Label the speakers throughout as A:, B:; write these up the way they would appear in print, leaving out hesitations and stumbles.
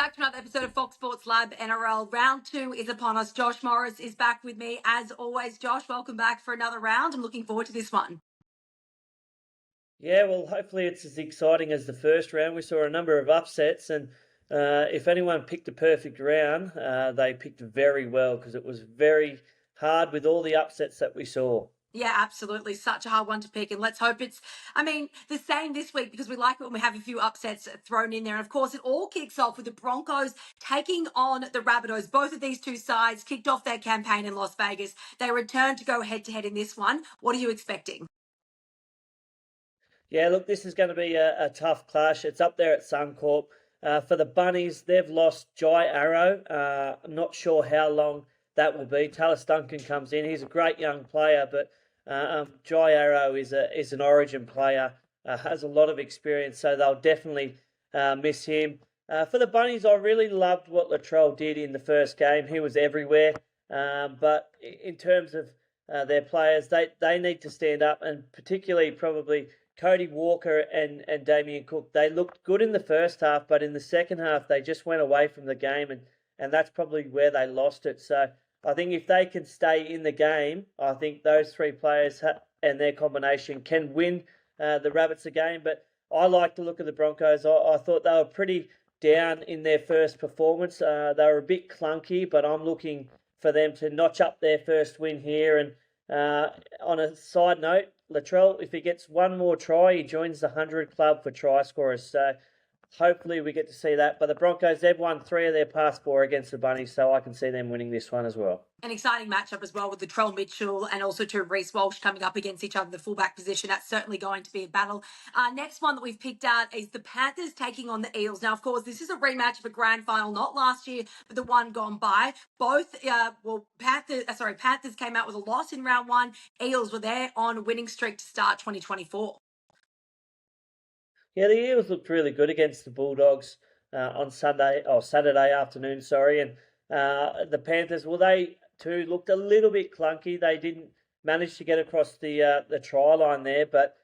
A: back to another episode of Fox Sports Lab NRL. Round 2 is upon us. Josh Morris is back with me as always. Josh, welcome back for another round. I'm looking forward to this one.
B: Yeah, well, hopefully it's as exciting as the first round. We saw a number of upsets, and if anyone picked a perfect round, they picked very well because it was very hard with all the upsets that we saw.
A: Yeah, absolutely. Such a hard one to pick. And let's hope it's, the same this week because we like it when we have a few upsets thrown in there. And of course, it all kicks off with the Broncos taking on the Rabbitohs. Both of these two sides kicked off their campaign in Las Vegas. They returned to go head to head in this one. What are you expecting?
B: Yeah, look, this is going to be a tough clash. It's up there at Suncorp. For the Bunnies, they've lost Jai Arrow. Not sure how long that will be. Tallis Duncan comes in. He's a great young player, but Jai Arrow is an Origin player, has a lot of experience, so they'll definitely miss him. For the Bunnies, I really loved what Latrell did in the first game. He was everywhere, but in terms of their players, they need to stand up, and particularly probably Cody Walker and Damien Cook. They looked good in the first half, but in the second half, they just went away from the game, and that's probably where they lost it. So I think if they can stay in the game, I think those three players and their combination can win the Rabbits a game. But I like to look at the Broncos. I thought they were pretty down in their first performance. They were a bit clunky, but I'm looking for them to notch up their first win here. And on a side note, Latrell, if he gets one more try, he joins the 100 club for try scorers. So hopefully we get to see that. But the Broncos, they've won 3 of their past 4 against the Bunnies, so I can see them winning this one as well.
A: An exciting matchup as well with Latrell Mitchell and also to Reece Walsh coming up against each other in the fullback position. That's certainly going to be a battle. Next one that we've picked out is the Panthers taking on the Eels. Now, of course, this is a rematch of a grand final, not last year, but the one gone by. Both, Panthers came out with a loss in round 1. Eels were there on a winning streak to start 2024.
B: Yeah, the Eels looked really good against the Bulldogs on Saturday afternoon, and the Panthers, well, they too looked a little bit clunky. They didn't manage to get across the try line there, but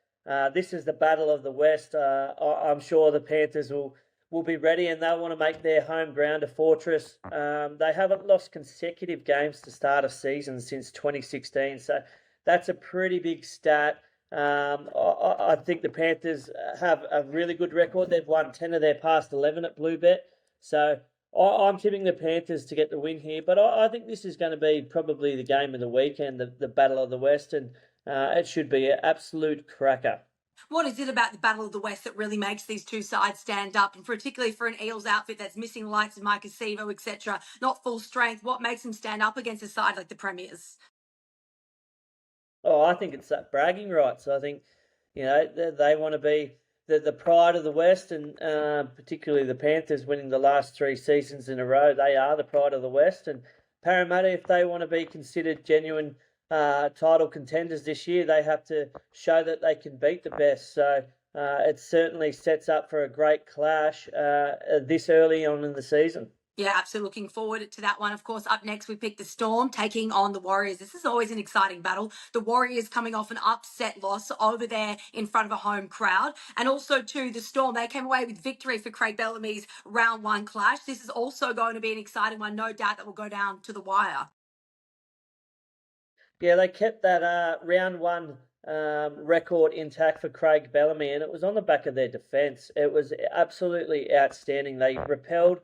B: this is the Battle of the West. I'm sure the Panthers will be ready, and they'll want to make their home ground a fortress. They haven't lost consecutive games to start a season since 2016, so that's a pretty big stat. I think the Panthers have a really good record. They've won 10 of their past 11 at Bluebet. So I'm tipping the Panthers to get the win here. But I think this is going to be probably the game of the weekend, the Battle of the West. And it should be an absolute cracker.
A: What is it about the Battle of the West that really makes these two sides stand up? And particularly for an Eels outfit that's missing lights of Micah Sevo, etc., not full strength, what makes them stand up against a side like the Premiers?
B: Oh, I think it's that bragging rights. I think, they want to be the pride of the West, and particularly the Panthers winning the last 3 seasons in a row. They are the pride of the West. And Parramatta, if they want to be considered genuine title contenders this year, they have to show that they can beat the best. So it certainly sets up for a great clash this early on in the season.
A: Yeah, absolutely looking forward to that one. Of course, up next, we pick the Storm taking on the Warriors. This is always an exciting battle. The Warriors coming off an upset loss over there in front of a home crowd. And also, too, the Storm, they came away with victory for Craig Bellamy's round 1 clash. This is also going to be an exciting one, no doubt, that will go down to the wire.
B: Yeah, they kept that round 1 record intact for Craig Bellamy, and it was on the back of their defence. It was absolutely outstanding. They repelled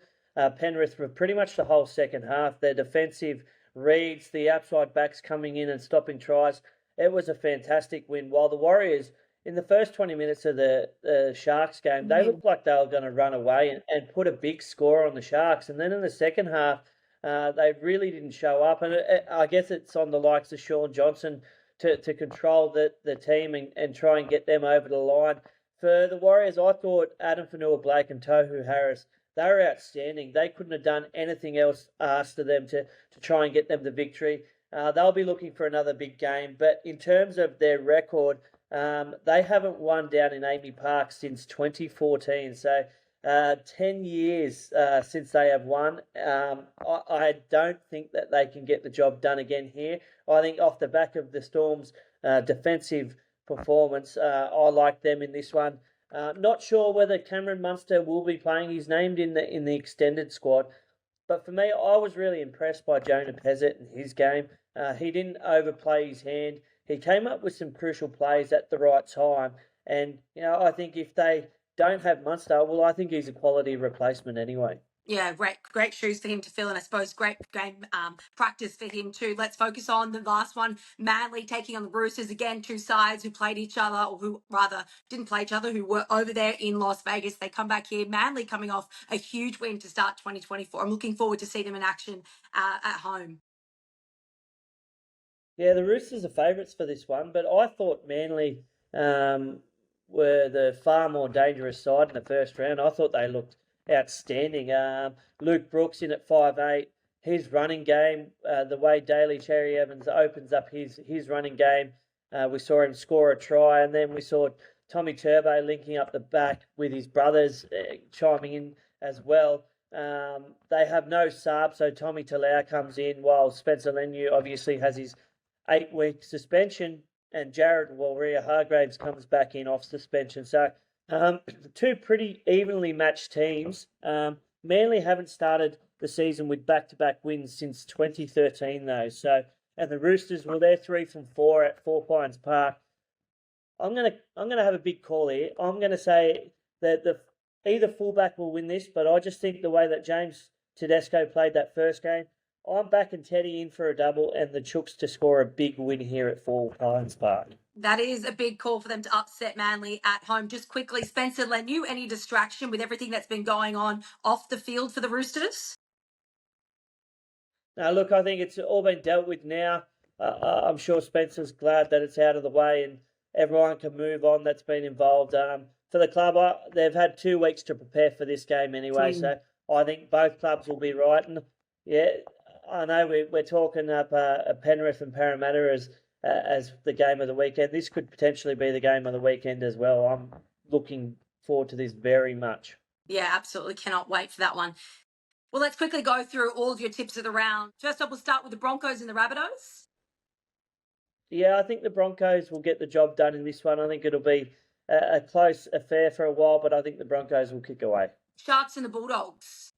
B: Penrith for pretty much the whole second half. Their defensive reads, the outside backs coming in and stopping tries. It was a fantastic win. While the Warriors, in the first 20 minutes of the Sharks game, they looked like they were going to run away and put a big score on the Sharks. And then in the second half, they really didn't show up. And I guess it's on the likes of Sean Johnson to control the team and try and get them over the line. For the Warriors, I thought Adam Fanua-Blake and Tohu Harris, they were outstanding. They couldn't have done anything else asked of them to try and get them the victory. They'll be looking for another big game. But in terms of their record, they haven't won down in Amy Park since 2014. So 10 years since they have won. I don't think that they can get the job done again here. I think off the back of the Storm's defensive performance, I like them in this one. Not sure whether Cameron Munster will be playing. He's named in the extended squad. But for me, I was really impressed by Jonah Pezzett and his game. He didn't overplay his hand. He came up with some crucial plays at the right time. And, I think if they don't have Munster, well, I think he's a quality replacement anyway.
A: Yeah, great shoes for him to fill, and I suppose great game practice for him too. Let's focus on the last one. Manly taking on the Roosters again. Two sides who played each other, or who rather didn't play each other, who were over there in Las Vegas. They come back here. Manly coming off a huge win to start 2024. I'm looking forward to see them in action at home.
B: Yeah, the Roosters are favourites for this one, but I thought Manly were the far more dangerous side in the first round. I thought they looked outstanding. Luke Brooks in at 5'8". His running game, the way Daly Cherry Evans opens up his running game, we saw him score a try, and then we saw Tommy Turbo linking up the back with his brothers chiming in as well. They have no sub, so Tommy Talau comes in while Spencer Leniu obviously has his 8-week suspension, and Jared Warrior-Hargraves comes back in off suspension. So two pretty evenly matched teams. Manly haven't started the season with back-to-back wins since 2013, though. So, and the Roosters, well, they're 3 from 4 at Four Pines Park. I'm gonna have a big call here. I'm gonna say that either fullback will win this, but I just think the way that James Tedesco played that first game, I'm backing Teddy in for a double and the Chooks to score a big win here at Four Pines Park.
A: That is a big call for them to upset Manly at home. Just quickly, Spencer Leniu, any distraction with everything that's been going on off the field for the Roosters?
B: Now, look, I think it's all been dealt with now. I'm sure Spencer's glad that it's out of the way and everyone can move on that's been involved. For the club, they've had 2 weeks to prepare for this game anyway, so I think both clubs will be right. And yeah, I know we're talking up Penrith and Parramatta as the game of the weekend. This could potentially be the game of the weekend as well. I'm looking forward to this very much.
A: Yeah, absolutely. Cannot wait for that one. Well, let's quickly go through all of your tips of the round. First up, we'll start with the Broncos and the Rabbitohs.
B: Yeah, I think the Broncos will get the job done in this one. I think it'll be a close affair for a while, but I think the Broncos will kick away.
A: Sharks and the Bulldogs.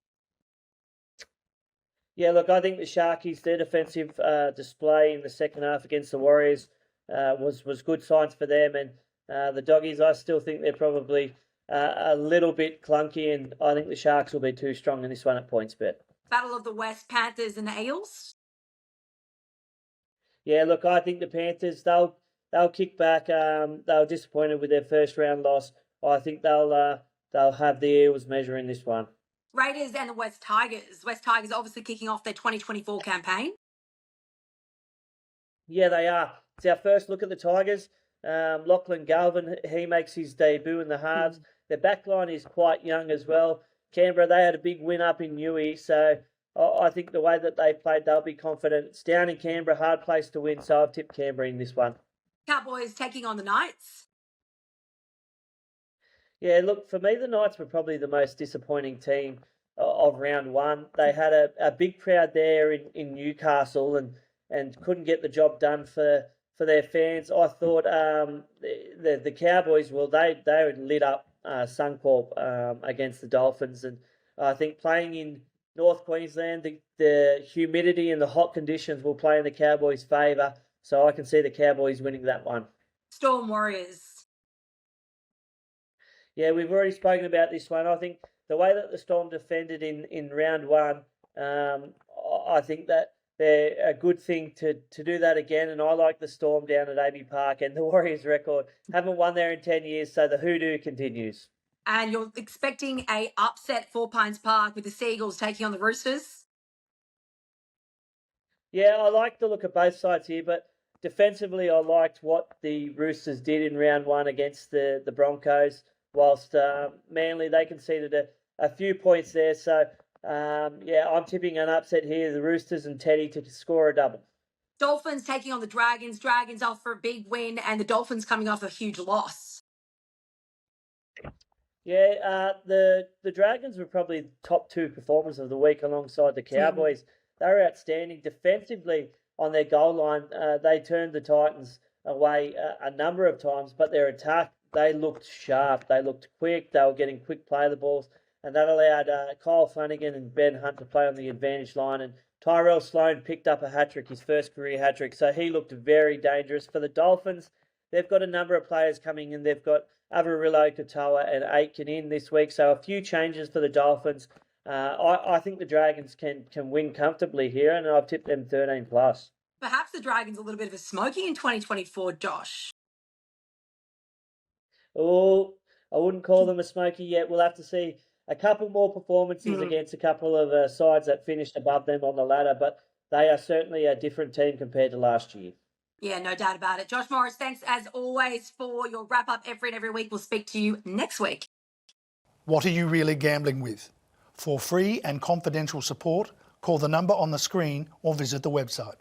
B: Yeah, look, I think the Sharkies, their defensive display in the second half against the Warriors was good signs for them. And the Doggies, I still think they're probably a little bit clunky, and I think the Sharks will be too strong in this one at PointsBet.
A: Battle of the West, Panthers and the Eels.
B: Yeah, look, I think the Panthers, they'll kick back. They were disappointed with their first round loss. I think they'll have the Eels measuring this one.
A: Raiders and the West Tigers. West Tigers obviously kicking off their 2024 campaign.
B: Yeah, they are. It's our first look at the Tigers. Lachlan Galvin, he makes his debut in the halves. Their backline is quite young as well. Canberra, they had a big win up in Newey, so I think the way that they played, they'll be confident. It's down in Canberra, hard place to win, so I've tipped Canberra in this one.
A: Cowboys taking on the Knights.
B: Yeah, look, for me, the Knights were probably the most disappointing team of round one. They had a big crowd there in Newcastle and couldn't get the job done for their fans. I thought the Cowboys, well, they lit up Suncorp against the Dolphins. And I think playing in North Queensland, the humidity and the hot conditions will play in the Cowboys' favour. So I can see the Cowboys winning that one.
A: Storm Warriors.
B: Yeah, we've already spoken about this one. I think the way that the Storm defended in round one, I think that they're a good thing to do that again. And I like the Storm down at AB Park, and the Warriors record haven't won there in 10 years, so the hoodoo continues.
A: And you're expecting a upset Four Pines Park with the Seagulls taking on the Roosters?
B: Yeah, I like the look of both sides here, but defensively I liked what the Roosters did in round one against the Broncos, whilst Manly, they conceded a few points there. So, yeah, I'm tipping an upset here, the Roosters and Teddy to score a double.
A: Dolphins taking on the Dragons. Dragons off for a big win, and the Dolphins coming off a huge loss.
B: Yeah, the Dragons were probably top 2 performers of the week alongside the Cowboys. They were outstanding defensively on their goal line. They turned the Titans away a number of times, but their attack they looked sharp. They looked quick. They were getting quick play of the balls, and that allowed Kyle Flanagan and Ben Hunt to play on the advantage line. And Tyrell Sloan picked up a hat-trick, his first career hat-trick, so he looked very dangerous. For the Dolphins, they've got a number of players coming in. They've got Avarillo, Katoa and Aitken in this week, so a few changes for the Dolphins. I think the Dragons can win comfortably here, and I've tipped them 13 plus.
A: Perhaps the Dragons a little bit of a smoky in 2024, Josh.
B: Oh, I wouldn't call them a smoky yet. We'll have to see a couple more performances against a couple of sides that finished above them on the ladder, but they are certainly a different team compared to last year.
A: Yeah, no doubt about it. Josh Morris, thanks as always for your wrap up every week. We'll speak to you next week.
C: What are you really gambling with? For free and confidential support, call the number on the screen or visit the website.